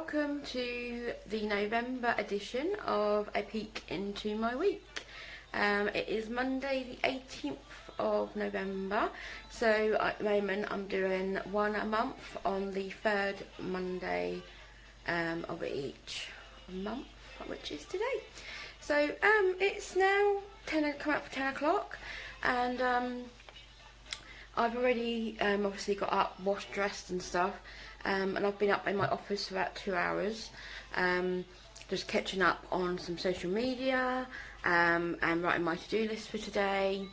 welcome to the November edition of A Peek Into My Week. It is Monday the 18th of November, so at the moment I'm doing one a month on the third Monday of each month, which is today. So it's now come up for 10 o'clock, and I've already obviously got up, washed, dressed and stuff, and I've been up in my office for about 2 hours, just catching up on some social media, and writing my to-do list for today.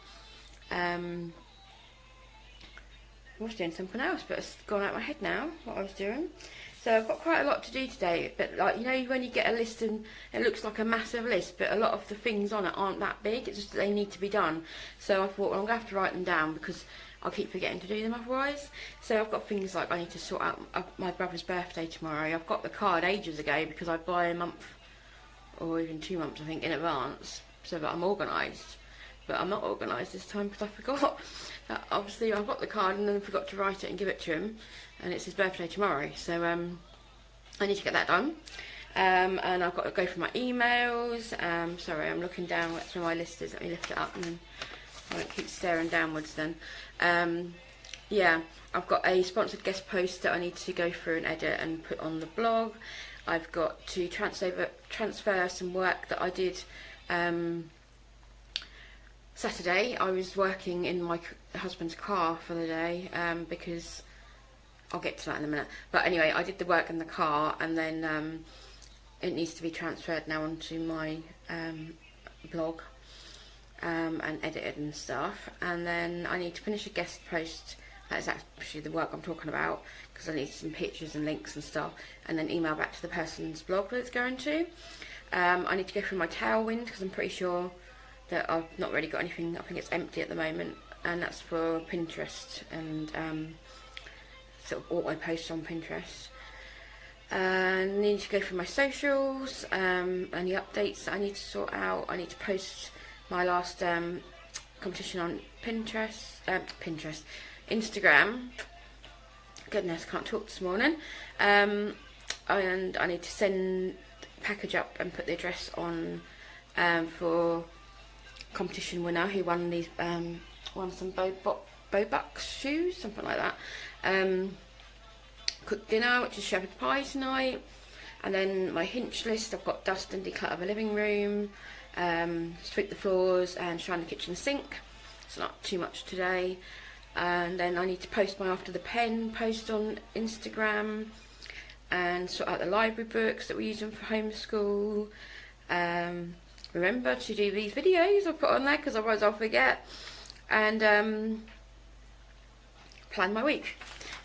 I was doing something else, but it's gone out of my head now what I was doing. So I've got quite a lot to do today, but like, you know, when you get a list and it looks like a massive list, but a lot of the things on it aren't that big, it's just that they need to be done. So I thought, well, I'm going to have to write them down because I'll keep forgetting to do them otherwise. So I've got things like I need to sort out my brother's birthday tomorrow. I've got the card ages ago because I buy a month or even 2 months, I think, in advance, so that I'm organised. But I'm not organised this time because I forgot. Obviously I've got the card and then I forgot to write it and give it to him, and it's his birthday tomorrow, so I need to get that done. And I've got to go through my emails. Sorry, I'm looking down where my list is. Let me lift it up and then I won't keep staring downwards then. Yeah, I've got a sponsored guest post that I need to go through and edit and put on the blog. I've got to transfer some work that I did Saturday. I was working in my husband's car for the day, because I'll get to that in a minute. But anyway, I did the work in the car, and then it needs to be transferred now onto my blog, and edited and stuff. And then I need to finish a guest post. That is actually the work I'm talking about, because I need some pictures and links and stuff, and then email back to the person's blog that it's going to. I need to go through my tailwind because I'm pretty sure that I've not really got anything. I think it's empty at the moment, and that's for Pinterest and sort of all I post on Pinterest. And I need to go through my socials, any updates that I need to sort out. I need to post my last competition on Instagram. Goodness, can't talk this morning. And I need to send package up and put the address on for competition winner who won these won some Bobucks shoes, something like that. Cook dinner, which is shepherd pie tonight, and then my hinge list. I've got dust and declutter the living room, sweep the floors and shine the kitchen sink. It's not too much today. And then I need to post my after the pen post on Instagram, and sort out the library books that we're using for homeschool. Remember to do these videos I've put on there, because otherwise I'll forget. And plan my week.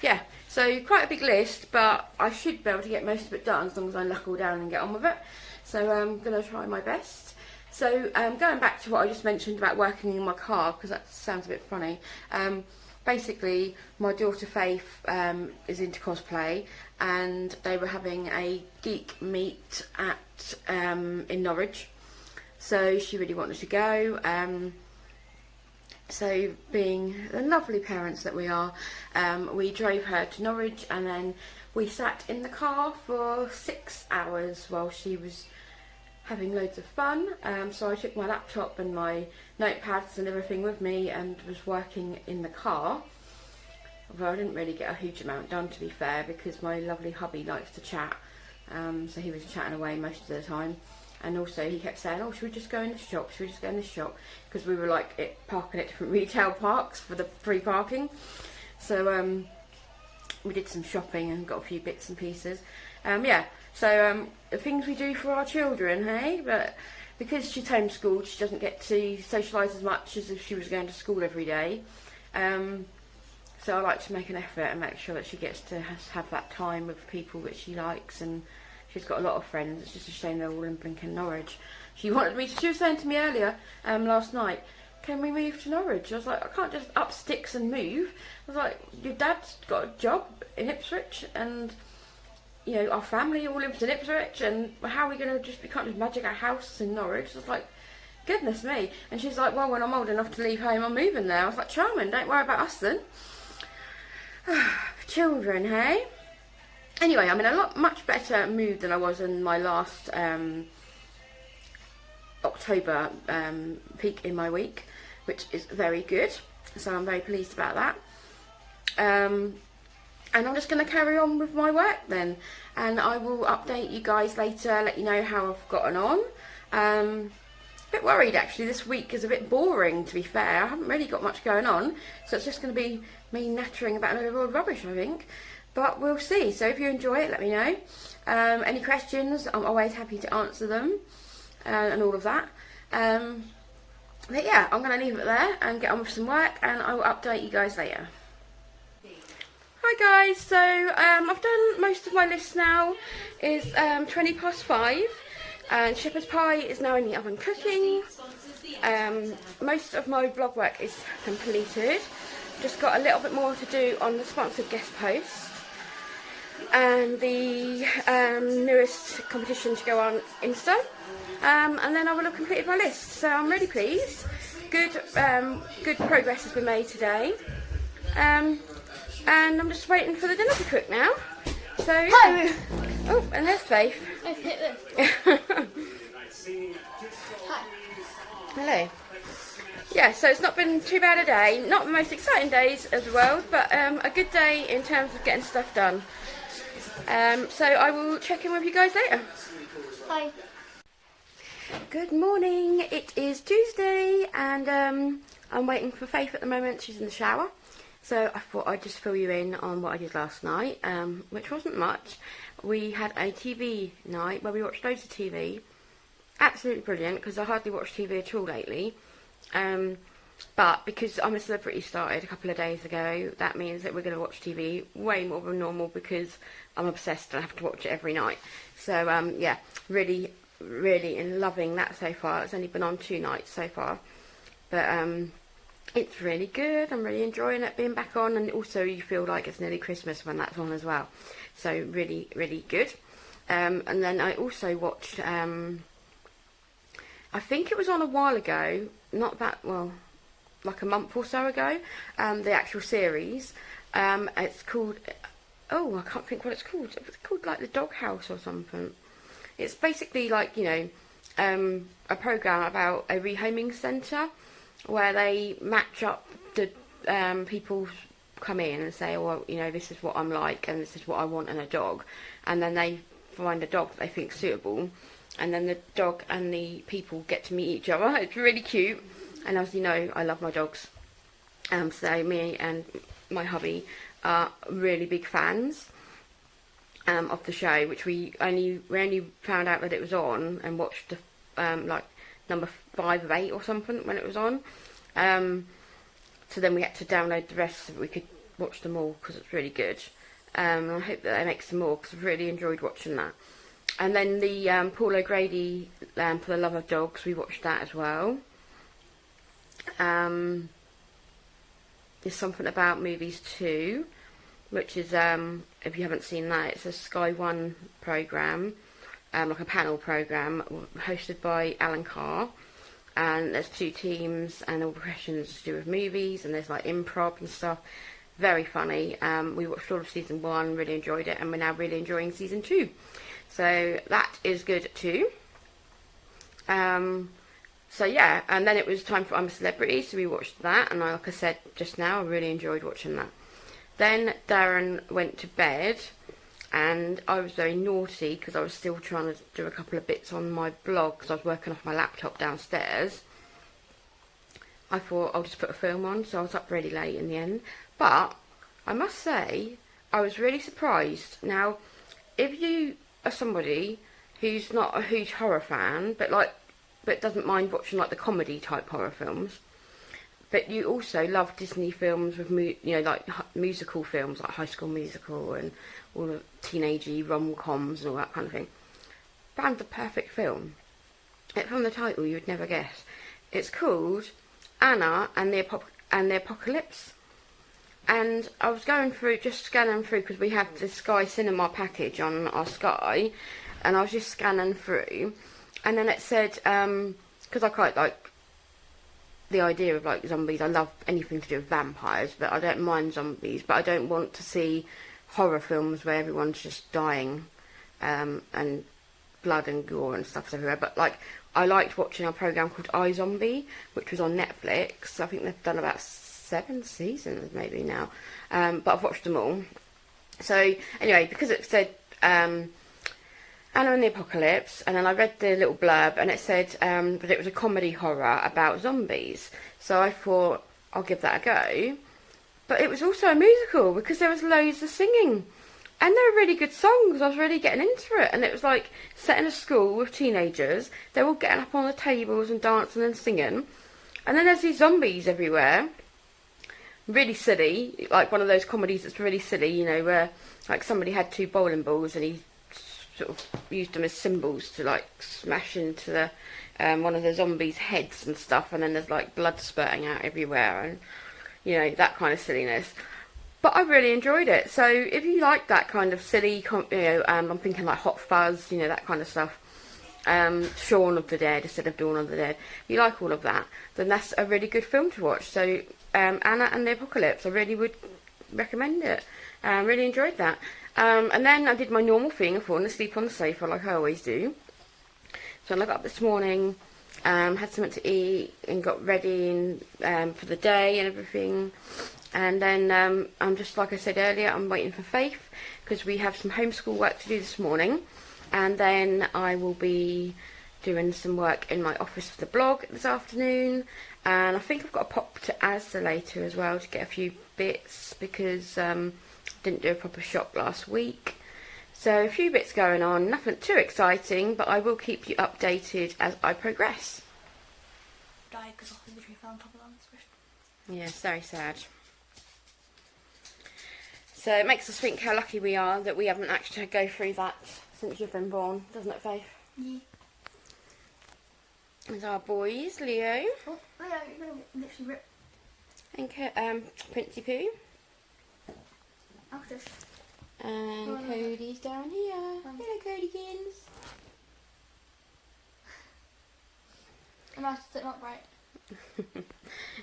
Yeah, so quite a big list, but I should be able to get most of it done as long as I knuckle down and get on with it. So I'm going to try my best. So going back to what I just mentioned about working in my car, because that sounds a bit funny. Basically, my daughter Faith is into cosplay, and they were having a geek meet at in Norwich. So she really wanted to go. So being the lovely parents that we are, we drove her to Norwich, and then we sat in the car for 6 hours while she was having loads of fun. So I took my laptop and my notepads and everything with me and was working in the car. Although I didn't really get a huge amount done, to be fair, because my lovely hubby likes to chat. So he was chatting away most of the time. And also he kept saying, oh, should we just go in the shop, should we just go in the shop? Because we were like parking at different retail parks for the free parking. So we did some shopping and got a few bits and pieces. Yeah, so the things we do for our children, hey? But because she's homeschooled, she doesn't get to socialise as much as if she was going to school every day. So I like to make an effort and make sure that she gets to have that time with people that she likes, and she's got a lot of friends. It's just a shame they're all in blinking Norwich. She was saying to me earlier, last night, can we move to Norwich? I was like, I can't just up sticks and move. I was like, your dad's got a job in Ipswich, and you know, our family all lives in Ipswich, and how are we going to we can't just magic our house in Norwich? I was like, goodness me. And she's like, well, when I'm old enough to leave home, I'm moving there. I was like, charming, don't worry about us then. Children, hey? Anyway, I'm in a much better mood than I was in my last October peak in my week, which is very good. So I'm very pleased about that. And I'm just going to carry on with my work then, and I will update you guys later, let you know how I've gotten on. A bit worried actually, this week is a bit boring to be fair. I haven't really got much going on, so it's just going to be me nattering about another old rubbish I think, but we'll see. So if you enjoy it, let me know. Any questions, I'm always happy to answer them, and all of that. But yeah, I'm going to leave it there and get on with some work, and I will update you guys later. Hi guys, so I've done most of my list now. It's 5:20 and shepherd's pie is now in the oven cooking. Most of my blog work is completed. Just got a little bit more to do on the sponsored guest post and the newest competition to go on Insta, and then I will have completed my list, so I'm really pleased. Good progress has been made today. And I'm just waiting for the dinner to cook now. So, yeah. Oh, and there's Faith. Let's hit this. Hi. Hello. Yeah, so it's not been too bad a day. Not the most exciting days of the world, but a good day in terms of getting stuff done. So I will check in with you guys later. Hi. Good morning. It is Tuesday, and I'm waiting for Faith at the moment. She's in the shower. So I thought I'd just fill you in on what I did last night, which wasn't much. We had a TV night where we watched loads of TV. Absolutely brilliant, because I hardly watch TV at all lately. But because I'm a Celebrity started a couple of days ago, that means that we're going to watch TV way more than normal, because I'm obsessed and I have to watch it every night. So yeah, really loving that so far. It's only been on 2 nights so far. But it's really good. I'm really enjoying it being back on, and also you feel like it's nearly Christmas when that's on as well. So really good. And then I also watched, I think it was on a while ago, not that, well, like a month or so ago, the actual series. It's called, oh, I can't think what it's called. It's called like The Doghouse or something. It's basically like, you know, a program about a rehoming centre, where they match up the people come in and say, oh, well, you know, this is what I'm like and this is what I want in a dog, and then they find a dog that they think suitable, and then the dog and the people get to meet each other. It's really cute, and as you know, I love my dogs, so me and my hubby are really big fans of the show, which we only found out that it was on and watched the like number 5 of 8 or something when it was on. So then we had to download the rest so that we could watch them all, because it's really good. I hope that they make some more, because I've really enjoyed watching that. And then the Paul O'Grady, For the Love of Dogs, we watched that as well. There's Something About Movies too, which is, if you haven't seen that, it's a Sky One programme, like a panel programme hosted by Alan Carr, and there's 2 teams and all the questions to do with movies, and there's like improv and stuff. Very funny. We watched all of season 1, really enjoyed it, and we're now really enjoying season 2, so that is good too. So yeah, and then it was time for I'm a Celebrity, so we watched that, and like I said just now, I really enjoyed watching that. Then Darren went to bed, and I was very naughty because I was still trying to do a couple of bits on my blog, because I was working off my laptop downstairs. I thought I'll just put a film on, so I was up really late in the end. But I must say, I was really surprised. Now, if you are somebody who's not a huge horror fan, but doesn't mind watching like the comedy type horror films, but you also love Disney films with like musical films like High School Musical and all the teenagey rom-coms and all that kind of thing, found the perfect film. From the title you would never guess. It's called Anna and the Apocalypse. And I was going through, just scanning through, because we have the Sky Cinema package on our Sky, and I was just scanning through, and then it said, because I quite like the idea of like zombies, I love anything to do with vampires, but I don't mind zombies, but I don't want to see horror films where everyone's just dying, and blood and gore and stuff's everywhere. But like, I liked watching a program called iZombie, which was on Netflix. I think they've done about 7 seasons maybe now, but I've watched them all. So anyway, because it said Anna and the Apocalypse, and then I read the little blurb, and it said that it was a comedy horror about zombies. So I thought I'll give that a go. But it was also a musical because there was loads of singing. And they were really good songs. I was really getting into it. And it was like set in a school with teenagers. They're all getting up on the tables and dancing and singing. And then there's these zombies everywhere. Really silly. Like one of those comedies that's really silly, you know, where like somebody had 2 bowling balls and he sort of used them as symbols to like smash into the one of the zombies' heads and stuff. And then there's like blood spurting out everywhere and, you know, that kind of silliness. But I really enjoyed it. So if you like that kind of silly, you know, I'm thinking like Hot Fuzz, you know, that kind of stuff. Shaun of the Dead instead of Dawn of the Dead. If you like all of that, then that's a really good film to watch. So Anna and the Apocalypse, I really would recommend it. Really enjoyed that. And then I did my normal thing of falling asleep on the sofa like I always do. So I got up this morning, had something to eat and got ready and, for the day and everything. And then I'm just, like I said earlier, I'm waiting for Faith because we have some homeschool work to do this morning. And then I will be doing some work in my office for the blog this afternoon. And I think I've got to pop to Asda later as well to get a few bits because I didn't do a proper shop last week. So a few bits going on, nothing too exciting, but I will keep you updated as I progress. Died because I literally fell on top of that. Yeah, it's very sad. So it makes us think how lucky we are that we haven't actually had to go through that since you've been born, doesn't it, Faith? Yeah. There's our boys, Leo. Oh, Leo, you're going to literally rip. And Princey Poo. I'll just... And Cody's down here. Hello, Codykins. I'm about to sit up right.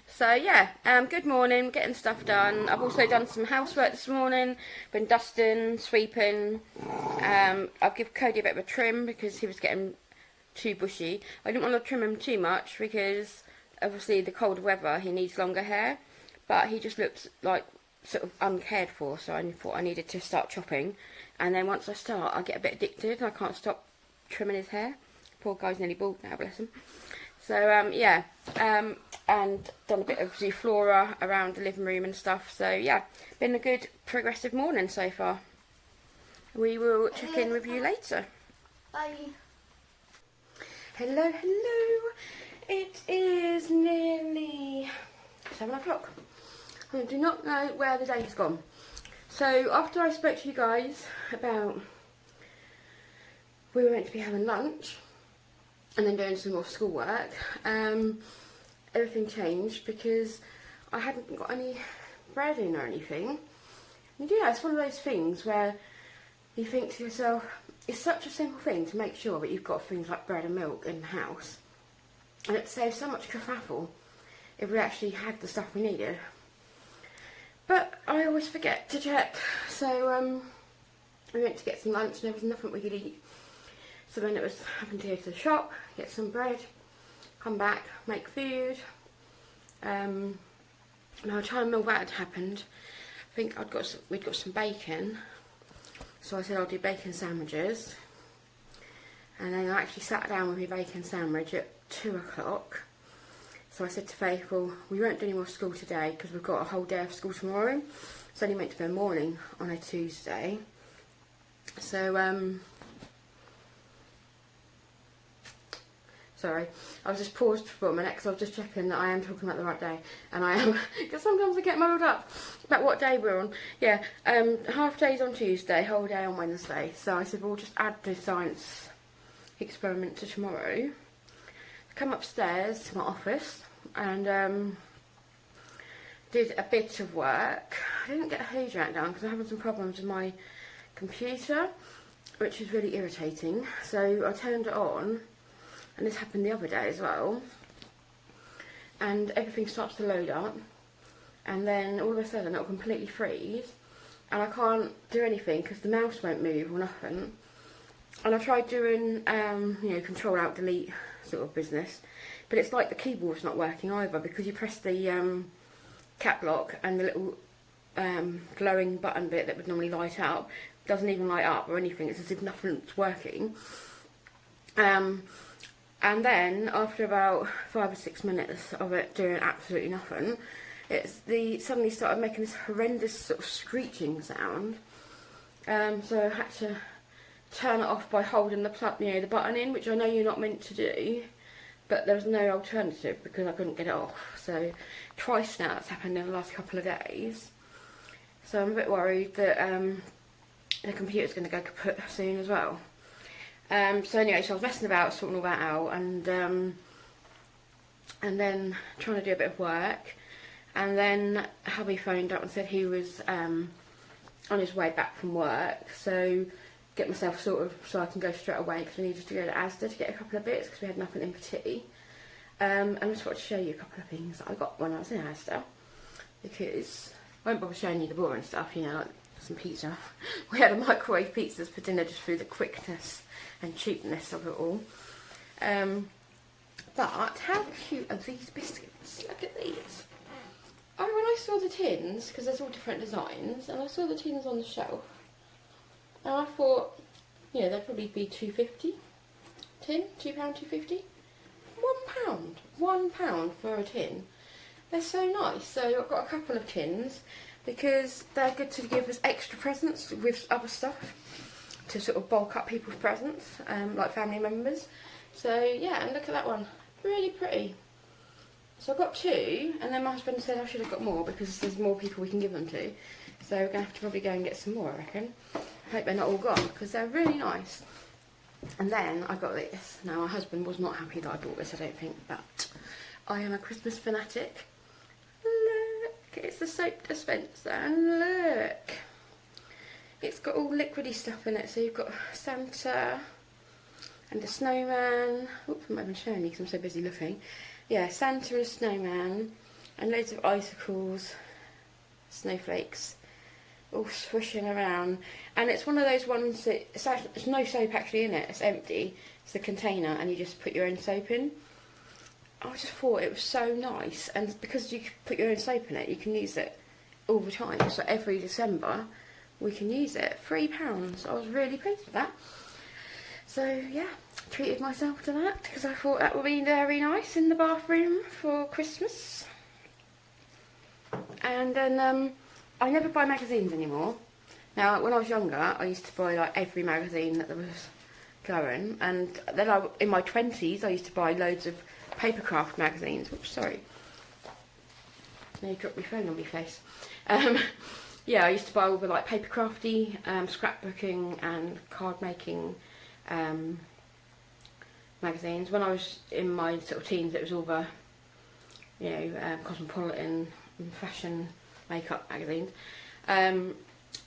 So yeah, good morning, getting stuff done. I've also done some housework this morning, been dusting, sweeping. I'll give Cody a bit of a trim because he was getting too bushy. I didn't want to trim him too much because obviously the cold weather he needs longer hair, but he just looks like sort of uncared for, so I thought I needed to start chopping. And then once I start I get a bit addicted and I can't stop trimming his hair. Poor guy's nearly bald now, bless him. So yeah, and done a bit of flora around the living room and stuff. So yeah, been a good progressive morning so far. We will check in with you later. Bye. Hello, hello. It is nearly 7 o'clock. I do not know where the day has gone. So after I spoke to you guys about we were meant to be having lunch and then doing some more schoolwork, everything changed because I hadn't got any bread in or anything. And yeah, it's one of those things where you think to yourself, it's such a simple thing to make sure that you've got things like bread and milk in the house, and it saves so much kerfuffle if we actually had the stuff we needed. But I always forget to check, so we went to get some lunch and there was nothing we could eat. So then it was having to go to the shop, get some bread, come back, make food. By the time all that had happened, I think we'd got some bacon. So I said I'll do bacon sandwiches. And then I actually sat down with my bacon sandwich at 2 o'clock. So I said to Faith, well, we won't do any more school today because we've got a whole day of school tomorrow. It's only meant to be a morning on a Tuesday. So, sorry, I was just paused for a minute because I was just checking that I am talking about the right day. And I am, because sometimes I get muddled up about what day we're on. Yeah, half day's on Tuesday, whole day on Wednesday. So I said, we'll just add the science experiment to tomorrow. Come upstairs to my office and did a bit of work. I didn't get a hose rack down because I'm having some problems with my computer, which is really irritating. So I turned it on, and this happened the other day as well, and everything starts to load up, and then all of a sudden it'll completely freeze, and I can't do anything because the mouse won't move or nothing. And I tried doing, you know, control alt delete sort of business, but it's like the keyboard's not working either, because you press the cap lock and the little glowing button bit that would normally light up doesn't even light up or anything. It's as if nothing's working. And then after about 5 or 6 minutes of it doing absolutely nothing, suddenly started making this horrendous sort of screeching sound. So I had to turn it off by holding the plug, you know, the button in, which I know you're not meant to do, but there was no alternative because I couldn't get it off. So twice now that's happened in the last couple of days. So I'm a bit worried that the computer's going to go kaput soon as well. So anyway, so I was messing about, sorting all that out, and then trying to do a bit of work, and then hubby phoned up and said he was on his way back from work, so get myself sorted so I can go straight away, because we needed to go to Asda to get a couple of bits because we had nothing in for tea. And I just wanted to show you a couple of things that I got when I was in Asda, because I won't bother showing you the boring stuff, you know, like some pizza. We had a microwave pizzas for dinner just through the quickness and cheapness of it all. But how cute are these biscuits? Look at these. When I saw the tins, because there's all different designs, and I saw the tins on the shelf, and I thought, you know, they'd probably be £2.50 tin, £2.250. £1 for a tin. They're so nice. So I've got a couple of tins because they're good to give us extra presents with other stuff to sort of bulk up people's presents, like family members. So yeah, and look at that one, really pretty. So I got 2, and then my husband said I should have got more because there's more people we can give them to. So we're going to have to probably go and get some more, I reckon. I hope they're not all gone because they're really nice. And then I got this. Now my husband was not happy that I bought this, I don't think, but I am a Christmas fanatic. Look, it's the soap dispenser, and look. It's got all liquidy stuff in it, so you've got Santa and a snowman. Oops, I'm not even showing you because I'm so busy looking. Yeah, Santa and a snowman, and loads of icicles, snowflakes, all swishing around. And it's one of those ones that there's no soap actually in it, it's empty. It's the container, and you just put your own soap in. I just thought it was so nice, and because you put your own soap in it, you can use it all the time. So every December, we can use it. £3. I was really pleased with that. So yeah, treated myself to that because I thought that would be very nice in the bathroom for Christmas. And then I never buy magazines anymore. Now, when I was younger, I used to buy like every magazine that there was going, and then in my 20s, I used to buy loads of papercraft magazines. Oops, sorry. Nearly dropped my phone on my face. Yeah, I used to buy all the like papercrafty, scrapbooking and card making magazines. When I was in my sort of teens, it was all the, you know, cosmopolitan and fashion makeup magazines.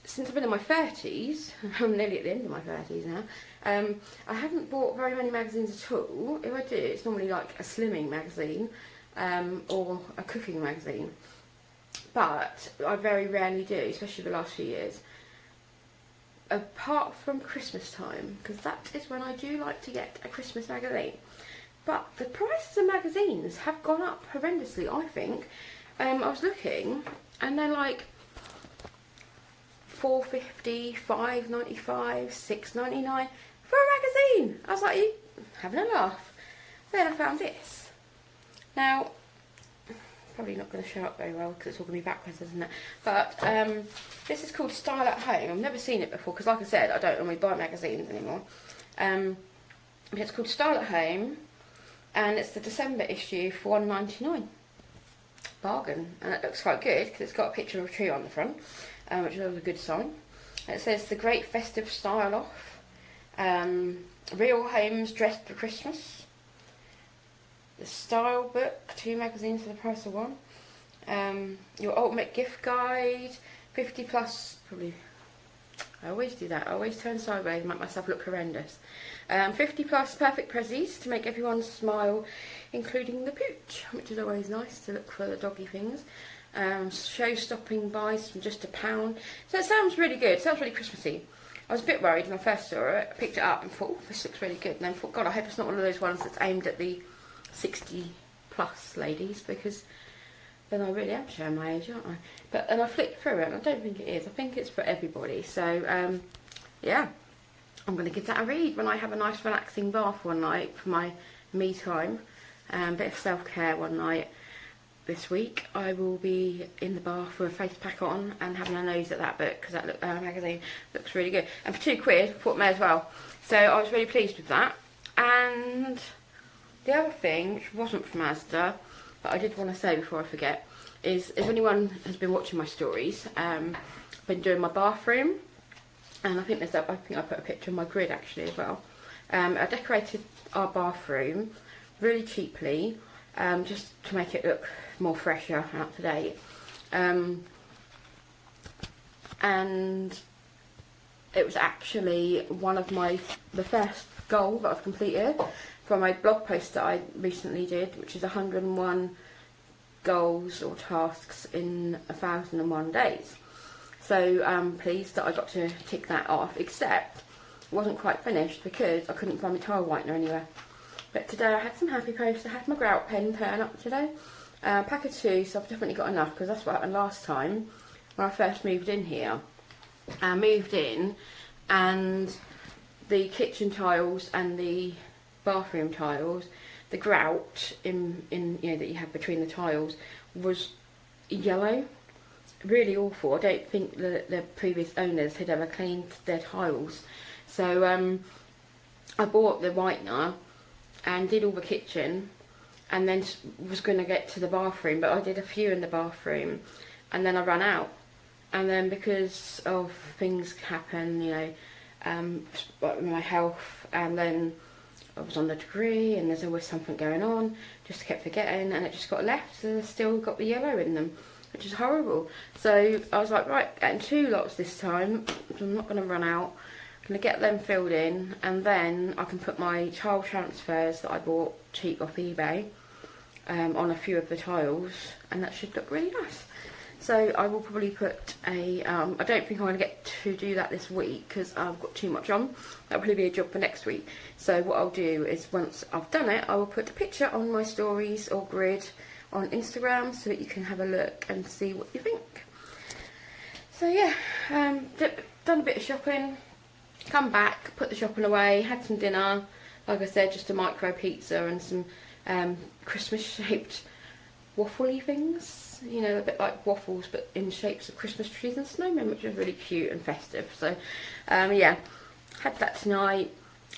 Since I've been in my 30s, I'm nearly at the end of my 30s now, I haven't bought very many magazines at all. If I do, it's normally like a slimming magazine or a cooking magazine. But I very rarely do, especially the last few years. Apart from Christmas time, because that is when I do like to get a Christmas magazine. But the prices of magazines have gone up horrendously, I think. I was looking, and they're like £4.50, £5.95, £6.99 for a magazine. I was like, you having a laugh? Then I found this. Now, probably not going to show up very well because it's all going to be backwards, isn't it? But this is called Style at Home. I've never seen it before because, like I said, I don't normally buy magazines anymore. But it's called Style at Home, and it's the December issue for £1.99. Bargain. And it looks quite good because it's got a picture of a tree on the front, which is always a good sign. And it says the great festive style off, real homes dressed for Christmas, the style book, 2 magazines for the price of 1, your ultimate gift guide, 50 plus, probably, I always do that, I always turn sideways and make myself look horrendous. 50 plus perfect prezzies to make everyone smile, including the pooch, which is always nice to look for the doggy things. show stopping buys from just £1. So it sounds really good. It sounds really Christmassy. I was a bit worried when I first saw it. I picked it up and thought, oh, this looks really good. And then thought, God, I hope it's not one of those ones that's aimed at the 60 plus ladies, because then I really am showing my age, aren't I? And I flicked through it and I don't think it is. I think it's for everybody. So yeah, I'm going to give that a read when I have a nice relaxing bath one night for my me time. Bit of self-care one night this week. I will be in the bath with a face pack on and having a nose at that book, because that magazine looks really good. And for £2, I thought may as well. So I was really pleased with that. And the other thing, which wasn't from Asda, but I did want to say before I forget, is if anyone has been watching my stories, I've been doing my bathroom, and I think I put a picture on my grid actually as well. I decorated our bathroom really cheaply, just to make it look more fresher and up to date. And it was actually one of the first goal that I've completed from a blog post that I recently did, which is 101 goals or tasks in 1001 days. So I'm pleased that I got to tick that off, except it wasn't quite finished because I couldn't find my tile whitener anywhere. But today I had some happy posts. I had my grout pen turn up today. Pack of 2, so I've definitely got enough, because that's what happened last time when I first moved in here. I moved in and the kitchen tiles and the bathroom tiles, the grout in that you have between the tiles was yellow, really awful. I don't think the previous owners had ever cleaned their tiles. So I bought the whitener and did all the kitchen, and then was going to get to the bathroom, but I did a few in the bathroom and then I ran out. And then because of things happen, like my health, and then I was on the degree and there's always something going on, just kept forgetting, and it just got left, so there's still got the yellow in them, which is horrible. So I was like, right, getting 2 lots this time, so I'm not going to run out. I'm going to get them filled in, and then I can put my tile transfers that I bought cheap off eBay on a few of the tiles, and that should look really nice. So I will probably put I don't think I'm going to get to do that this week because I've got too much on. That'll probably be a job for next week. So what I'll do is, once I've done it, I will put a picture on my stories or grid on Instagram so that you can have a look and see what you think. So yeah, done a bit of shopping, come back, put the shopping away, had some dinner. Like I said, just a micro pizza and some Christmas shaped waffly things, a bit like waffles but in shapes of Christmas trees and snowmen, which was really cute and festive. So yeah, had that tonight,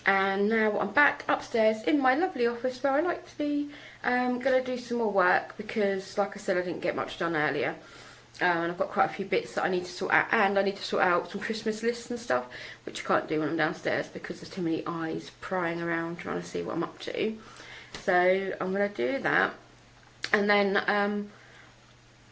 and now I'm back upstairs in my lovely office where I like to be. Gonna do some more work because, like I said, I didn't get much done earlier, and I've got quite a few bits that I need to sort out, and I need to sort out some Christmas lists and stuff, which I can't do when I'm downstairs because there's too many eyes prying around trying to see what I'm up to. So I'm gonna do that, and then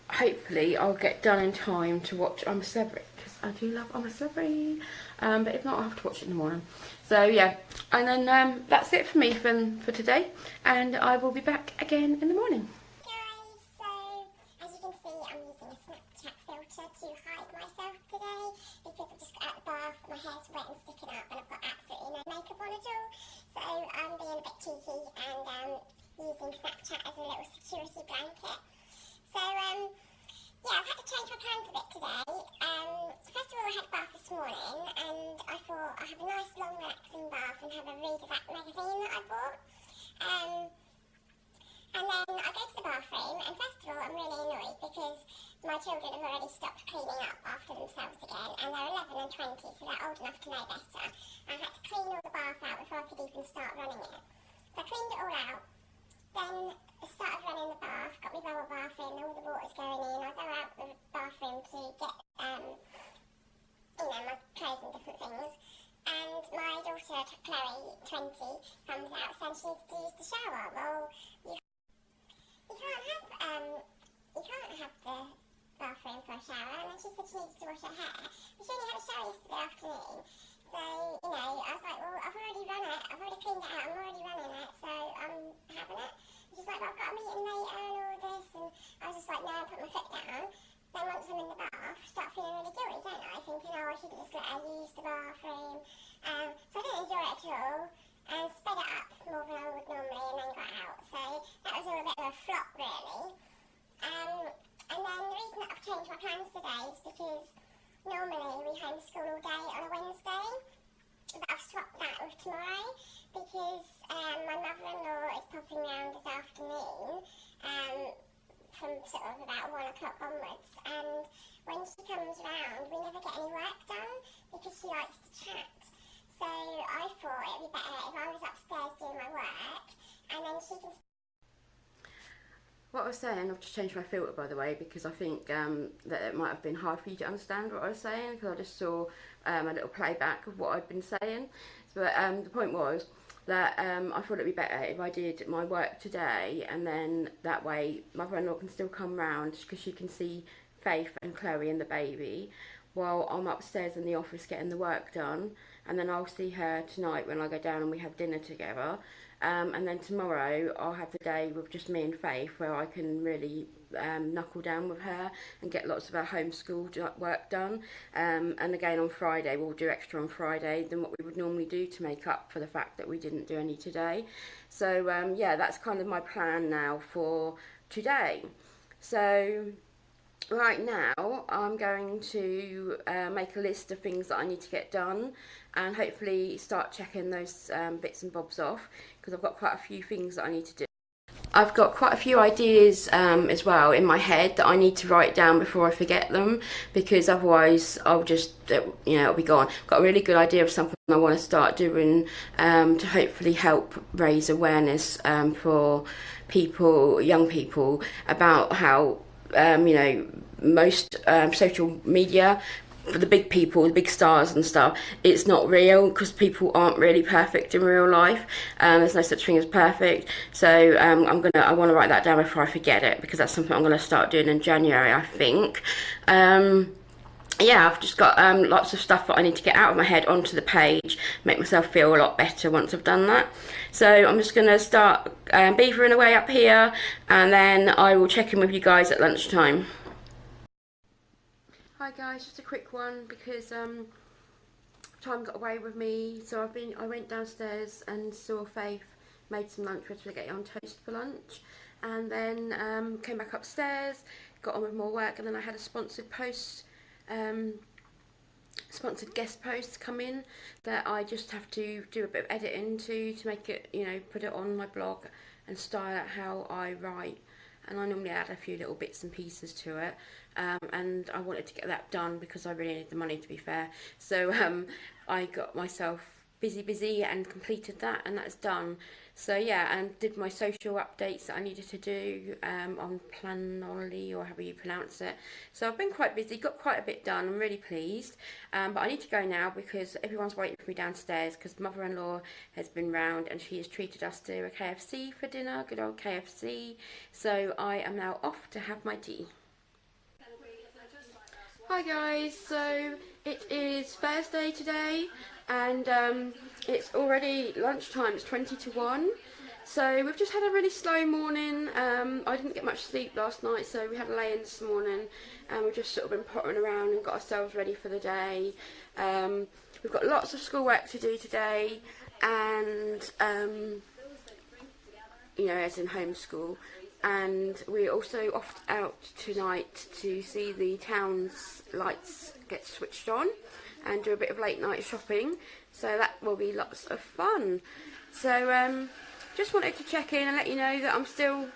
hopefully I'll get done in time to watch I'm a Celebrity, because I do love I'm a Celebrity, but if not, I'll have to watch it in the morning. So yeah, and then that's it for me for today, and I will be back again in the morning. Guys, so as you can see, I'm using a Snapchat filter to hide myself today because I've just got out the bath, my hair's wet and sticking up, and I've got absolutely no makeup on at all. So I'm being a bit cheeky and using Snapchat as a little security blanket. So yeah, I've had to change my plans a bit today. First of all, I had a bath this morning, and I thought I'd have a nice long relaxing bath and have a read of that magazine that I bought. And then I go to the bathroom, and first of all I'm really annoyed because my children have already stopped cleaning up after themselves again, and they're 11 and 20, so they're old enough to know better. I had to clean all the bath out before I could even start running it. So I cleaned it all out, then I started running the bath, got my bubble bath in, all the water's going in. I go out the bathroom to get my clothes and different things, and my daughter Chloe, 20, comes out saying she needs to use the shower. Well, you can't have the bathroom for a shower, and then she said she needs to wash her hair. But she only had a shower yesterday afternoon, so I was like, well, I've already run it, I've already cleaned it out, I'm already running it, so I'm having it. And she's like, well, I've got a meeting later and all this, and I I was just like, no, I put my foot down. Then once I'm in the bath, I start feeling really guilty, don't I? Thinking, oh, I should have just let her use the bathroom. So I didn't enjoy it at all, and sped it up more than I would normally, and then got out. So that was all a bit of a flop, really. And then the reason that I've changed my plans today is because normally we homeschool all day on a Wednesday, but I've swapped that with tomorrow because my mother-in-law is popping round this afternoon from sort of about 1 o'clock onwards, and when she comes round we never get any work done because she likes to chat. So I thought it'd be better if I was upstairs doing my work and then she can... What I was saying, I've just changed my filter by the way, because I think that it might have been hard for you to understand what I was saying, because I just saw a little playback of what I'd been saying. But the point was that I thought it'd be better if I did my work today, and then that way mother-in-law can still come round because she can see Faith and Chloe and the baby while I'm upstairs in the office getting the work done, and then I'll see her tonight when I go down and we have dinner together. And then tomorrow I'll have the day with just me and Faith where I can really knuckle down with her and get lots of our homeschool work done. And again on Friday we'll do extra on Friday than what we would normally do to make up for the fact that we didn't do any today. So yeah, that's kind of my plan now for today. So right now I'm going to make a list of things that I need to get done and hopefully start checking those bits and bobs off, because I've got quite a few things that I need to do. I've got quite a few ideas as well in my head that I need to write down before I forget them, because otherwise I'll just, it'll be gone. I've got a really good idea of something I want to start doing to hopefully help raise awareness for people, young people, about how most social media for the big people, the big stars and stuff, it's not real, because people aren't really perfect in real life. There's no such thing as perfect. So I want to write that down before I forget it, because that's something I'm going to start doing in January, I think. Yeah, I've just got lots of stuff that I need to get out of my head onto the page, make myself feel a lot better once I've done that. So I'm just going to start beavering away up here, and then I will check in with you guys at lunchtime. Hi guys, just a quick one because time got away with me. So I went downstairs and saw Faith made some lunch, ready to get on toast for lunch, and then came back upstairs, got on with more work, and then I had a sponsored post. Sponsored guest posts come in that I just have to do a bit of editing to make it, put it on my blog and style it how I write, and I normally add a few little bits and pieces to it, and I wanted to get that done because I really need the money, to be fair. So I got myself busy and completed that, and that's done. So yeah, and did my social updates that I needed to do on Planoly, or however you pronounce it. So I've been quite busy, got quite a bit done. I'm really pleased, but I need to go now because everyone's waiting for me downstairs, because mother-in-law has been round and she has treated us to a KFC for dinner, good old KFC. So I am now off to have my tea. Hi guys, so it is Thursday today, and it's already lunchtime. It's 20 to 1, so we've just had a really slow morning. I didn't get much sleep last night, so we had a lay-in this morning, and we've just sort of been pottering around and got ourselves ready for the day. We've got lots of schoolwork to do today, and as in homeschool. And we're also off out tonight to see the town's lights get switched on and do a bit of late night shopping, so that will be lots of fun. So just wanted to check in and let you know that I'm still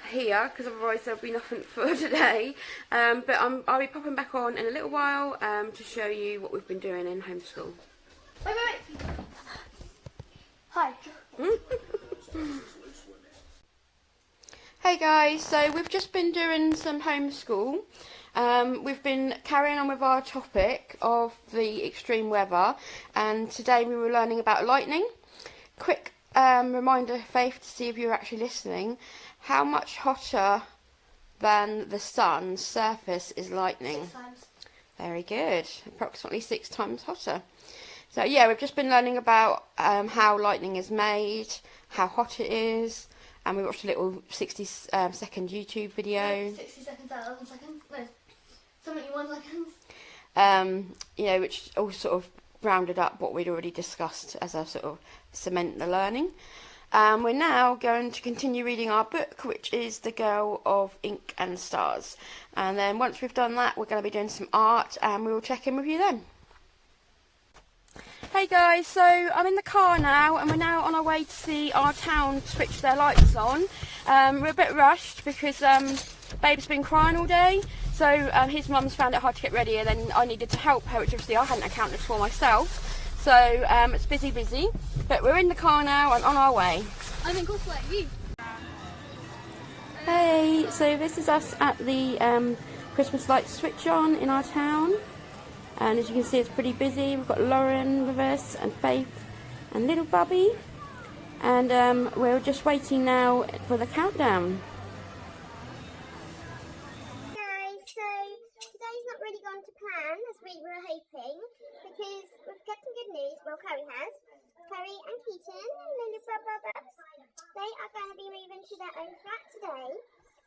here, because otherwise there'll be nothing for today, but I'll be popping back on in a little while to show you what we've been doing in homeschool. Wait. Hi. Hey guys, so we've just been doing some homeschool. We've been carrying on with our topic of the extreme weather, and today we were learning about lightning. Quick reminder, Faith, to see if you're actually listening. How much hotter than the sun's surface is lightning? 6 times. Very good. Approximately 6 times hotter. So yeah, we've just been learning about how lightning is made, how hot it is, and we watched a little 60-second YouTube video. 60 seconds out, 11 seconds? No, 71 seconds. You know, which all sort of rounded up what we'd already discussed as a sort of cement the learning. We're now going to continue reading our book, which is The Girl of Ink and Stars. And then once we've done that, we're going to be doing some art, and we will check in with you then. Hey guys, so I'm in the car now, and we're now on our way to see our town switch their lights on. We're a bit rushed because Babe's been crying all day, so his mum's found it hard to get ready, and then I needed to help her, which obviously I hadn't accounted for myself. So it's busy, but we're in the car now and on our way. I'm in cosplay, you. Hey, so this is us at the Christmas lights switch on in our town. And as you can see, it's pretty busy. We've got Lauren with us, and Faith, and little Bubby. And we're just waiting now for the countdown. Guys, so today's not really gone to plan as we were hoping, because we've got some good news. Well, Chloe has. Chloe and Keaton and Linda Brothers, they are going to be moving to their own flat today.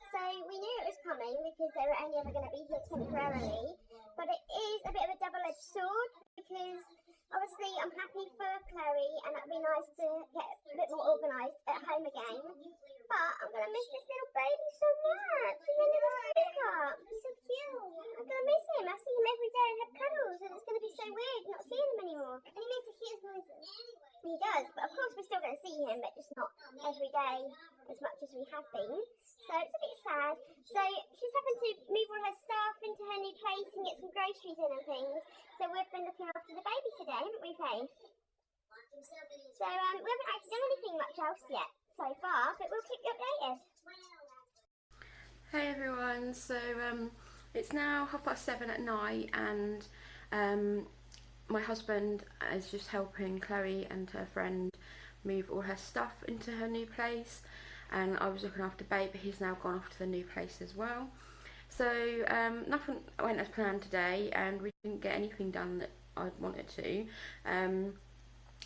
So we knew it was coming because they were only ever going to be here temporarily. But it is a bit of a double-edged sword, because obviously I'm happy for Chloe, and it'd be nice to get a bit more organised at home again. But I'm going to miss this little baby so much. He's a little sweetheart. He's so cute. I'm going to miss him. I see him every day and have cuddles, and it's going to be so weird not seeing him anymore. And he makes the cutest noises. He does, but of course we're still going to see him, but just not every day as much as we have been. So it's a bit sad. So she's having to move all her stuff into her new place and get some groceries in and things. So we've been looking after the baby today, haven't we, Faye? So we haven't actually done anything much else yet so far, but we'll keep you updated. Hey everyone, so it's now 7:30 at night, and my husband is just helping Chloe and her friend move all her stuff into her new place, and I was looking after Babe, but he's now gone off to the new place as well. So nothing went as planned today, and we didn't get anything done that I wanted to.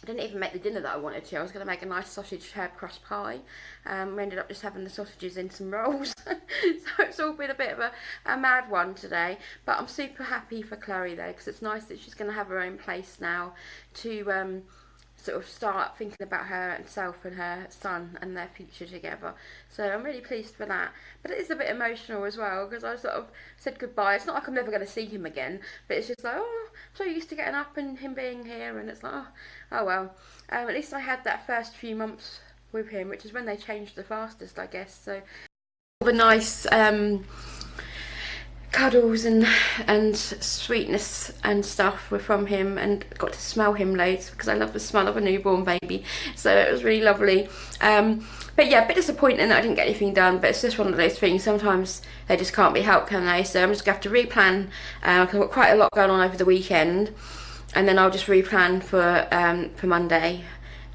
I didn't even make the dinner that I wanted to. I was going to make a nice sausage herb crust pie. We ended up just having the sausages in some rolls. So it's all been a bit of a mad one today. But I'm super happy for Chloe though, because it's nice that she's going to have her own place now to sort of start thinking about herself and her son and their future together. So I'm really pleased for that. But it is a bit emotional as well, because I sort of said goodbye. It's not like I'm never going to see him again, but it's just like, oh, I'm so used to getting up and him being here, and it's like, oh well. At least I had that first few months with him, which is when they changed the fastest, I guess. So all the nice cuddles and sweetness and stuff were from him, and got to smell him loads because I love the smell of a newborn baby, so it was really lovely. But yeah, a bit disappointing that I didn't get anything done, but it's just one of those things. Sometimes they just can't be helped, can they? So I'm just going to have to replan, because I've got quite a lot going on over the weekend, and then I'll just replan for Monday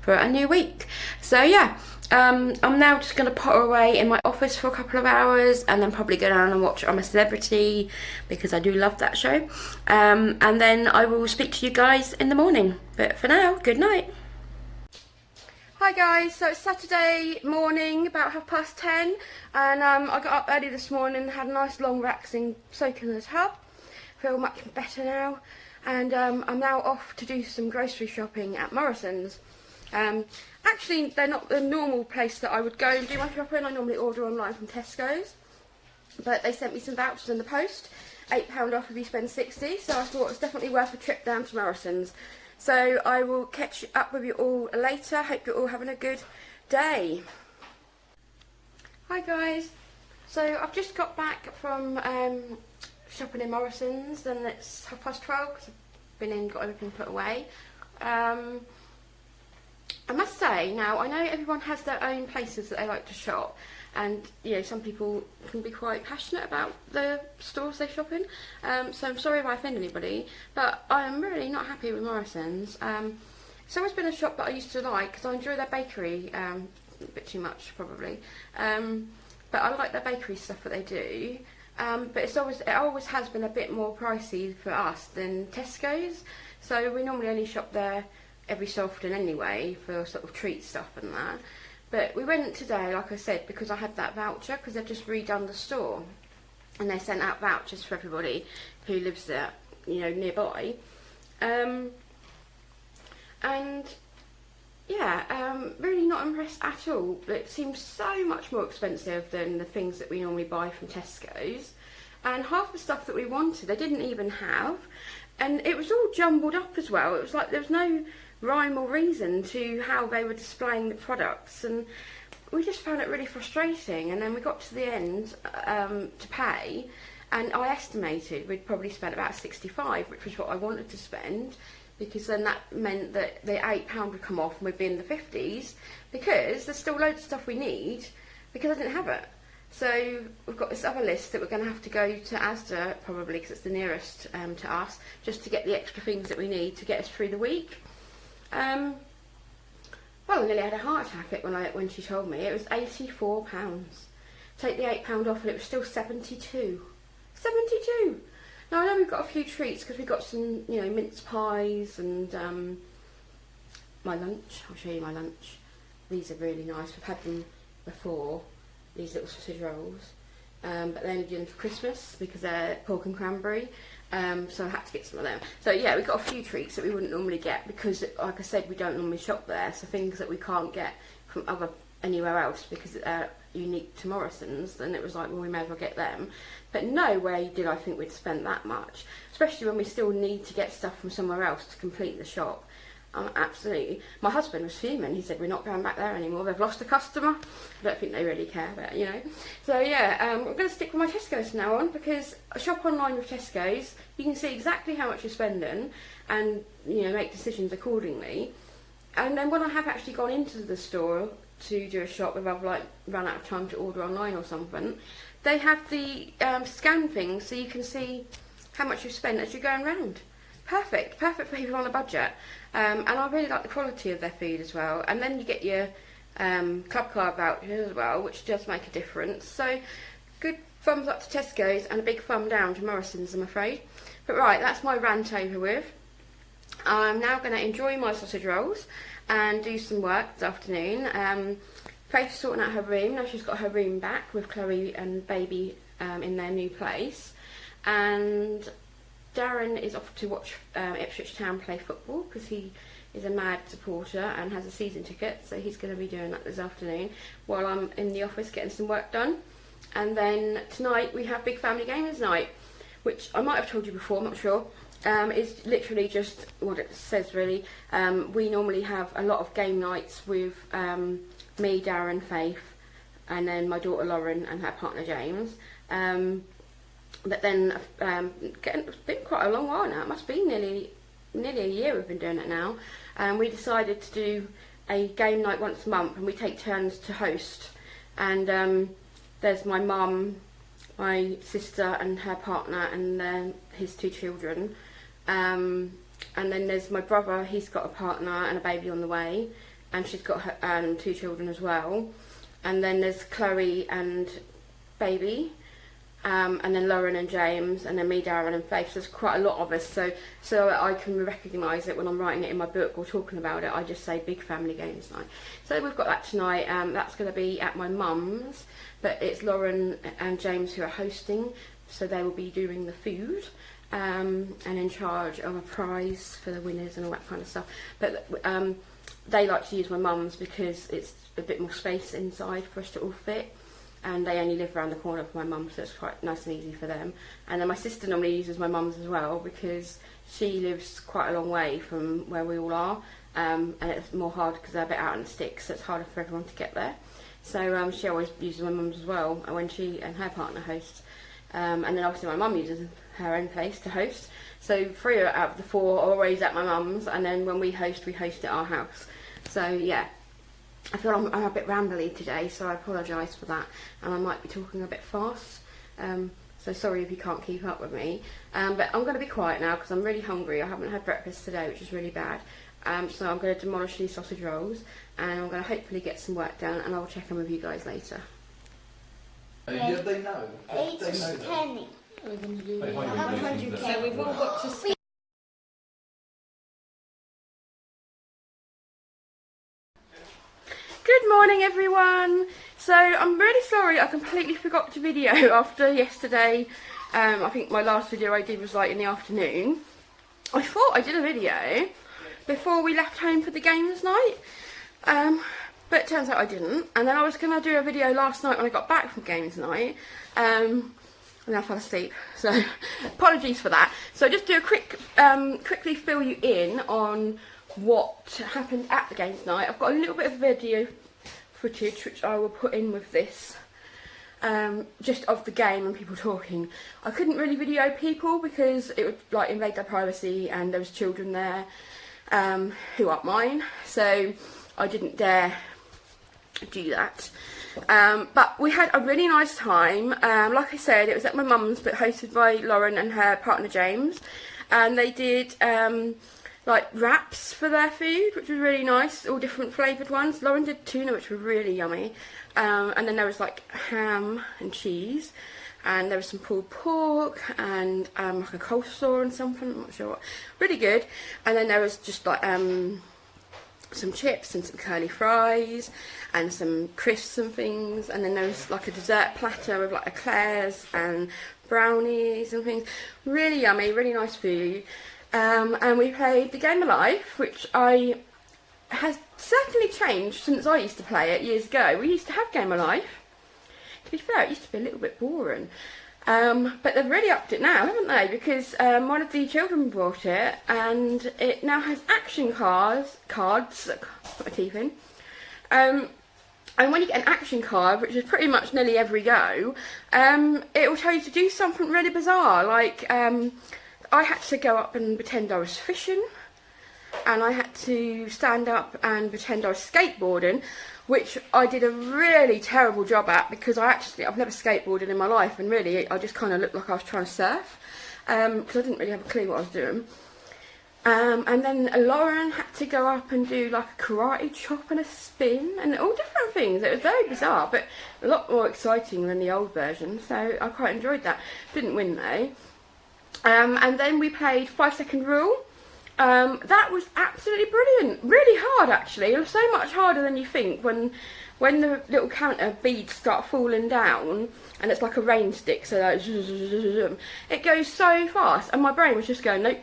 for a new week. So yeah, I'm now just going to put her away in my office for a couple of hours, and then probably go down and watch I'm a Celebrity, because I do love that show. And then I will speak to you guys in the morning. But for now, good night. Hi guys, so it's Saturday morning, about 10:30, and I got up early this morning, had a nice long relaxing soak in the tub. Feel much better now, and I'm now off to do some grocery shopping at Morrison's. Actually, they're not the normal place that I would go and do my shopping. I normally order online from Tesco's, but they sent me some vouchers in the post, £8 off if you spend 60, so I thought it's definitely worth a trip down to Morrison's. So I will catch up with you all later. Hope you're all having a good day. Hi guys, so I've just got back from shopping in Morrison's, and it's 12:30 because I've been in, got everything put away. I must say, now I know everyone has their own places that they like to shop, and you know, some people can be quite passionate about the stores they shop in, so I'm sorry if I offend anybody, but I'm really not happy with Morrison's. It's always been a shop that I used to like, because I enjoy their bakery a bit too much probably, but I like their bakery stuff that they do, but it always has been a bit more pricey for us than Tesco's, so we normally only shop there every so often anyway for sort of treat stuff and that. But we went today, like I said, because I had that voucher, because they've just redone the store. And they sent out vouchers for everybody who lives there, you know, nearby. And yeah, really not impressed at all. It seems so much more expensive than the things that we normally buy from Tesco's. And half the stuff that we wanted, they didn't even have. And it was all jumbled up as well. It was like there was no rhyme or reason to how they were displaying the products. And we just found it really frustrating. And then we got to the end to pay. And I estimated we'd probably spent about 65, which was what I wanted to spend. Because then that meant that the £8 would come off and we'd be in the 50s. Because there's still loads of stuff we need because I didn't have it. So we've got this other list that we're going to have to go to Asda probably because it's the nearest to us, just to get the extra things that we need to get us through the week. Well, I nearly had a heart attack when she told me it was £84. Take the £8 off and it was still 72. 72. Now I know we've got a few treats because we've got some, you know, mince pies and my lunch. I'll show you my lunch. These are really nice. We've had them before. These little sausage rolls, but they're only doing for Christmas because they're pork and cranberry, so I had to get some of them. So yeah, we got a few treats that we wouldn't normally get because, like I said, we don't normally shop there, so things that we can't get from anywhere else because they're unique to Morrison's, then it was like, well, we may as well get them. But no way did I think we'd spend that much, especially when we still need to get stuff from somewhere else to complete the shop. Absolutely. My husband was fuming. He said, we're not going back there anymore. They've lost a customer. I don't think they really care, but you know. So yeah, I'm going to stick with my Tesco's from now on because I shop online with Tesco's. You can see exactly how much you're spending and, you know, make decisions accordingly. And then when I have actually gone into the store to do a shop, if I've like run out of time to order online or something, they have the scan thing so you can see how much you've spent as you're going round. Perfect for people on a budget. And I really like the quality of their food as well. And then you get your club card vouchers as well, which does make a difference. So good thumbs up to Tesco's and a big thumb down to Morrison's, I'm afraid. But right, that's my rant over with. I'm now going to enjoy my sausage rolls and do some work this afternoon. Faith's sorting out her room. Now she's got her room back with Chloe and baby in their new place. And Darren is off to watch Ipswich Town play football because he is a mad supporter and has a season ticket, so he's going to be doing that this afternoon while I'm in the office getting some work done. And then tonight we have Big Family Gamers Night, which I might have told you before, I'm not sure. It's literally just what it says really. We normally have a lot of game nights with me, Darren, Faith, and then my daughter Lauren and her partner James. But then it's been quite a long while now. It must be nearly a year we've been doing it now. We decided to do a game night once a month, and we take turns to host. And there's my mum, my sister and her partner, and his 2 children. And then there's my brother. He's got a partner and a baby on the way, and she's got her 2 children as well. And then there's Chloe and baby. And then Lauren and James, and then me, Darren and Faith. So there's quite a lot of us, so I can recognise it when I'm writing it in my book or talking about it. I just say Big Family Games Night. So we've got that tonight. That's going to be at my mum's, but it's Lauren and James who are hosting, so they will be doing the food and in charge of a prize for the winners and all that kind of stuff. But they like to use my mum's because it's a bit more space inside for us to all fit. And they only live around the corner from my mum, so it's quite nice and easy for them. And then my sister normally uses my mum's as well because she lives quite a long way from where we all are, and it's more hard because they're a bit out in the sticks, so it's harder for everyone to get there. So she always uses my mum's as well when she and her partner host. And then obviously my mum uses her own place to host. So 3 out of the 4 are always at my mum's, and then when we host at our house. So yeah. I feel I'm a bit rambly today, so I apologise for that, and I might be talking a bit fast, so sorry if you can't keep up with me, but I'm going to be quiet now because I'm really hungry. I haven't had breakfast today, which is really bad, so I'm going to demolish these sausage rolls, and I'm going to hopefully get some work done, and I'll check in with you guys later. Yeah, they know. Eight They is know that. 10. We're going to do They might be 100 losing so we've all got to see. Good morning everyone. So I'm really sorry I completely forgot to video after yesterday. I think my last video I did was like in the afternoon. I thought I did a video before we left home for the games night, but it turns out I didn't. And then I was going to do a video last night when I got back from games night, and then I fell asleep, so apologies for that. So just do a quick, quickly fill you in on what happened at the games night. I've got a little bit of video footage which I will put in with this, just of the game and people talking. I couldn't really video people because it would like invade their privacy, and there was children there who aren't mine, so I didn't dare do that. But we had a really nice time. Like I said, it was at my mum's, but hosted by Lauren and her partner James, and they did like wraps for their food, which was really nice, all different flavoured ones. Lauren did tuna, which were really yummy, and then there was like ham and cheese, and there was some pulled pork and like a coleslaw and something, I'm not sure what, really good. And then there was just like some chips and some curly fries and some crisps and things, and then there was like a dessert platter with like eclairs and brownies and things. Really yummy, really nice food. And we played the game of life, which has certainly changed since I used to play it years ago. We used to have game of life. To be fair, it used to be a little bit boring. But they've really upped it now, haven't they? Because one of the children bought it, and it now has action cards, put my teeth in. And when you get an action card, which is pretty much nearly every go, it will tell you to do something really bizarre. Like, I had to go up and pretend I was fishing, and I had to stand up and pretend I was skateboarding, which I did a really terrible job at, because I've never skateboarded in my life, and really I just kind of looked like I was trying to surf, because I didn't really have a clue what I was doing. And then Lauren had to go up and do like a karate chop and a spin and all different things. It was very bizarre, but a lot more exciting than the old version, so I quite enjoyed that. Didn't win though. And then we played 5-second rule. That was absolutely brilliant. Really hard actually. It was so much harder than you think when the little counter beads start falling down, and it's like a rain stick, so like, it goes so fast, and my brain was just going, nope,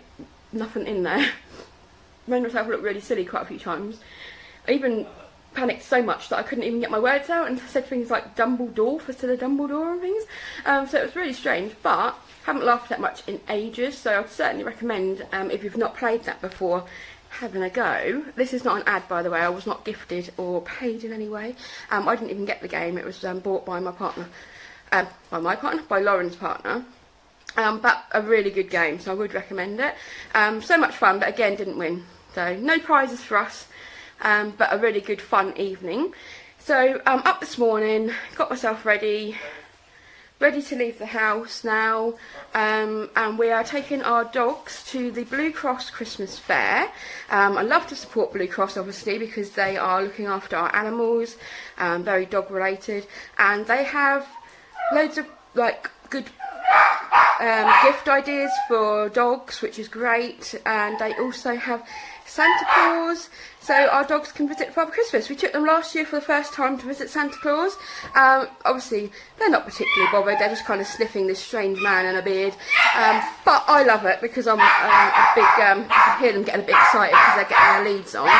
nothing in there. Made myself look really silly quite a few times. I even panicked so much that I couldn't even get my words out, and said things like Dumbledore instead of Dumbledore and things. So it was really strange, but haven't laughed that much in ages, so I'd certainly recommend, if you've not played that before, having a go. This is not an ad, by the way. I was not gifted or paid in any way. I didn't even get the game. It was bought by my partner, by Lauren's partner. But a really good game, so I would recommend it. So much fun, but again, didn't win. So no prizes for us, but a really good fun evening. So up this morning, got myself ready to leave the house now, and we are taking our dogs to the Blue Cross Christmas Fair. I love to support Blue Cross obviously, because they are looking after our animals, very dog related, and they have loads of like good gift ideas for dogs, which is great. And they also have Santa Claus, so our dogs can visit Father Christmas. We took them last year for the first time to visit Santa Claus. Obviously they're not particularly bothered, they're just kind of sniffing this strange man in a beard, but I love it because I'm a big, I can hear them getting a bit excited because they're getting their leads on.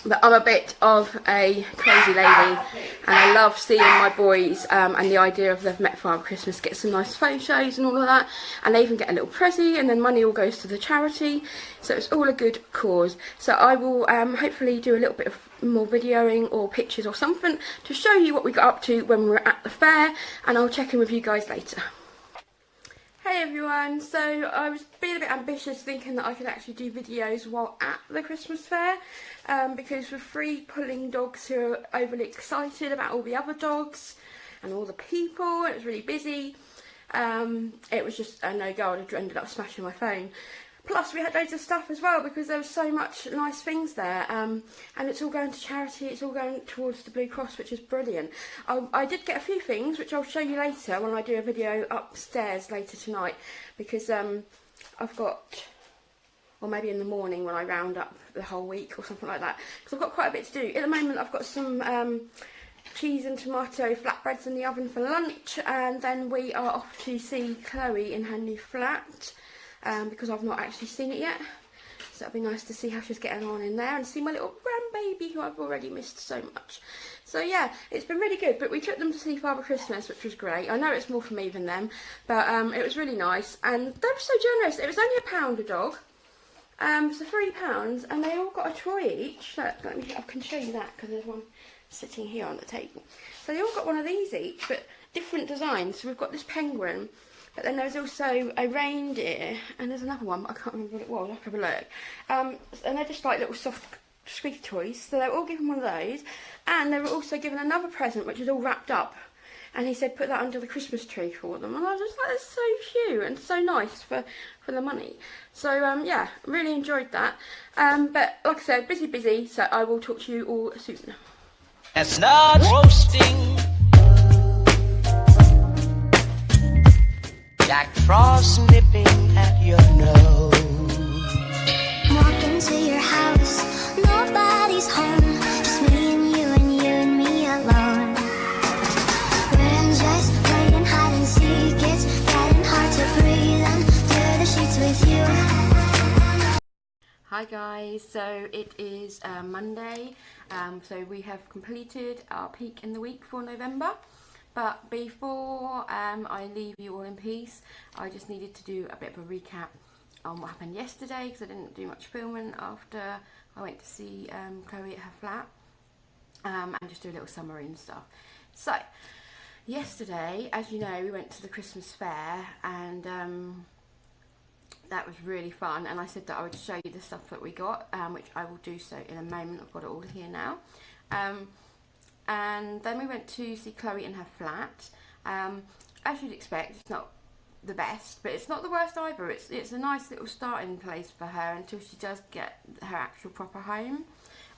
But I'm a bit of a crazy lady, and I love seeing my boys, and the idea of they've met Father Christmas, get some nice photos and all of that, and they even get a little present, and then money all goes to the charity, so it's all a good cause. So I will hopefully do a little bit of more videoing or pictures or something to show you what we got up to when we were at the fair, and I'll check in with you guys later. Hey everyone, so I was being a bit ambitious, thinking that I could actually do videos while at the Christmas fair, because with 3 pulling dogs who are overly excited about all the other dogs and all the people, it was really busy. It was just a no-go. I'd have ended up smashing my phone. Plus we had loads of stuff as well, because there was so much nice things there, and it's all going to charity, it's all going towards the Blue Cross, which is brilliant. I did get a few things which I'll show you later when I do a video upstairs later tonight, because I've got or maybe in the morning when I round up the whole week or something like that, because I've got quite a bit to do. At the moment I've got some cheese and tomato flatbreads in the oven for lunch, and then we are off to see Chloe in her new flat, because I've not actually seen it yet. So it'll be nice to see how she's getting on in there and see my little grandbaby who I've already missed so much. So yeah, it's been really good, but we took them to see Father Christmas, which was great. I know it's more for me than them, but it was really nice, and they were so generous. It was only £1 a dog, so £3, and they all got a toy each. Look, I can show you that because there's one sitting here on the table. So they all got one of these each, but different designs. So we've got this penguin, but then there's also a reindeer, and there's another one, but I can't remember what it was. I'll have a look. And they're just like little soft squeaky toys, so they were all given one of those, and they were also given another present which is all wrapped up, and he said put that under the Christmas tree for them, and I was just like, that's so cute and so nice for the money. So yeah, really enjoyed that, but like I said, busy, so I will talk to you all soon. It's not roasting. Jack Frost nipping at your nose. Walk into your house, nobody's home, just me and you and me alone. We're just playing hide and seek, it's getting hard to breathe under the sheets with you. Hi guys, so it is Monday, so we have completed our peak in the week for November. But before I leave you all in peace, I just needed to do a bit of a recap on what happened yesterday, because I didn't do much filming after I went to see Chloe at her flat, and just do a little summary and stuff. So, yesterday, as you know, we went to the Christmas fair, and that was really fun, and I said that I would show you the stuff that we got, which I will do so in a moment. I've got it all here now. And then we went to see Chloe in her flat. As you'd expect, it's not the best, but it's not the worst either. It's a nice little starting place for her until she does get her actual proper home.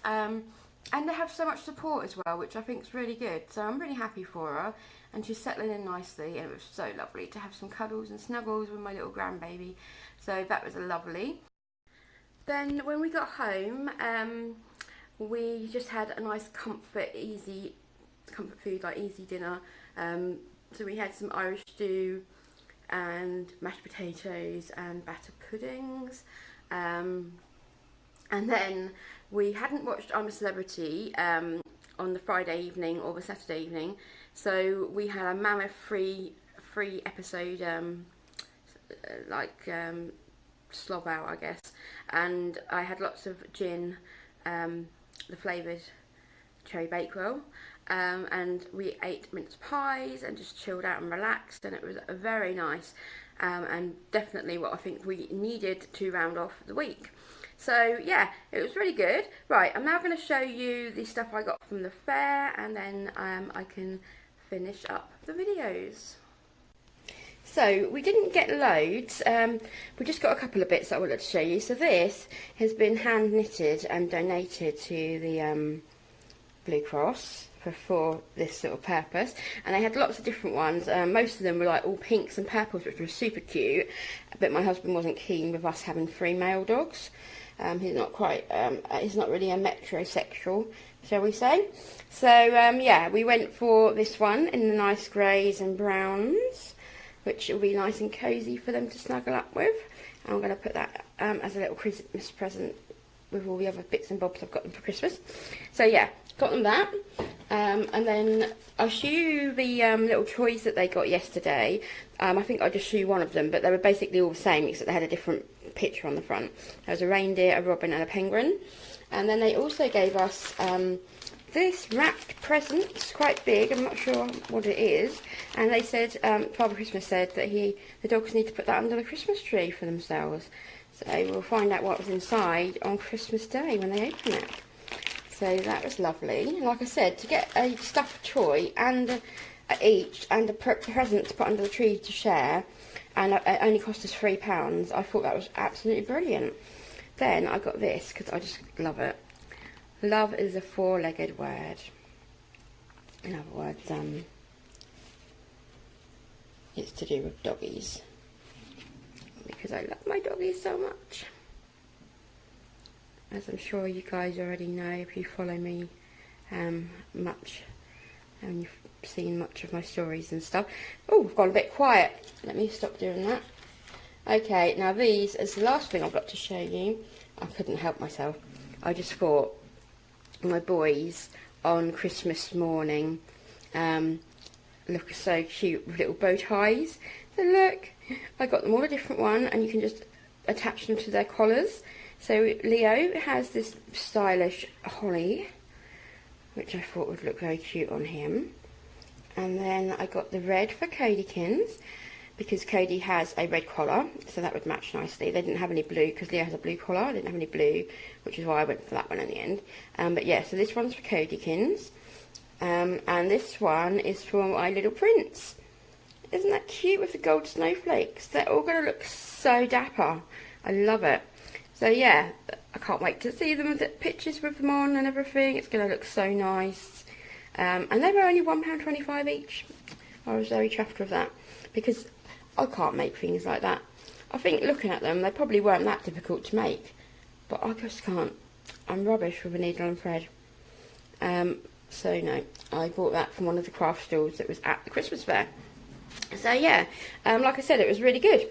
And they have so much support as well, which I think is really good. So I'm really happy for her, and she's settling in nicely, and it was so lovely to have some cuddles and snuggles with my little grandbaby. So that was lovely. Then when we got home, we just had a nice comfort food, like easy dinner. So we had some Irish stew and mashed potatoes and batter puddings. And then we hadn't watched I'm a Celebrity on the Friday evening or the Saturday evening, so we had a mammoth free episode, slob out, I guess, and I had lots of gin, the flavoured cherry bakewell, and we ate mince pies and just chilled out and relaxed, and it was very nice, and definitely what I think we needed to round off the week. So yeah, it was really good. Right, I'm now going to show you the stuff I got from the fair, and then I can finish up the videos. So we didn't get loads, we just got a couple of bits that I wanted to show you. So this has been hand knitted and donated to the Blue Cross for this sort of purpose, and they had lots of different ones. Most of them were like all pinks and purples, which were super cute, but my husband wasn't keen with us having 3 male dogs. He's not quite, he's not really a metrosexual, shall we say. So yeah, we went for this one in the nice greys and browns, which will be nice and cosy for them to snuggle up with. And I'm going to put that as a little Christmas present with all the other bits and bobs I've got them for Christmas. So yeah, got them that. And then I'll show you the little toys that they got yesterday. I think I'll just show you one of them, but they were basically all the same, except they had a different picture on the front. There was a reindeer, a robin and a penguin. And then they also gave us this wrapped present. It's quite big, I'm not sure what it is, and they said, Father Christmas said that the dogs need to put that under the Christmas tree for themselves, so we'll find out what was inside on Christmas Day when they open it. So that was lovely. Like I said, to get a stuffed toy and each and a present to put under the tree to share, and it only cost us £3, I thought that was absolutely brilliant. Then I got this because I just love it. Love is a 4-legged word. In other words, it's to do with doggies, because I love my doggies so much. as I'm sure you guys already know if you follow me much, and you've seen much of my stories and stuff. Oh, I've gone a bit quiet. Let me stop doing that. Okay, now these is the last thing I've got to show you. I couldn't help myself. I just thought my boys on Christmas morning look so cute with little bow ties. So look, I got them all a different one, and you can just attach them to their collars. So Leo has this stylish holly, which I thought would look very cute on him. And then I got the red for Codykins, because Cody has a red collar, so that would match nicely. They didn't have any blue, because Leo has a blue collar. I didn't have any blue, which is why I went for that one in the end. But yeah, so this one's for Codykins. And this one is for my little prince. Isn't that cute with the gold snowflakes? They're all going to look so dapper. I love it. So yeah, I can't wait to see them, the pictures with them on and everything. It's going to look so nice. And they were only £1.25 each. I was very chuffed with that, because I can't make things like that. I think looking at them, they probably weren't that difficult to make, but I just can't. I'm rubbish with a needle and thread. So no, I bought that from one of the craft stalls that was at the Christmas fair. So yeah, like I said, it was really good.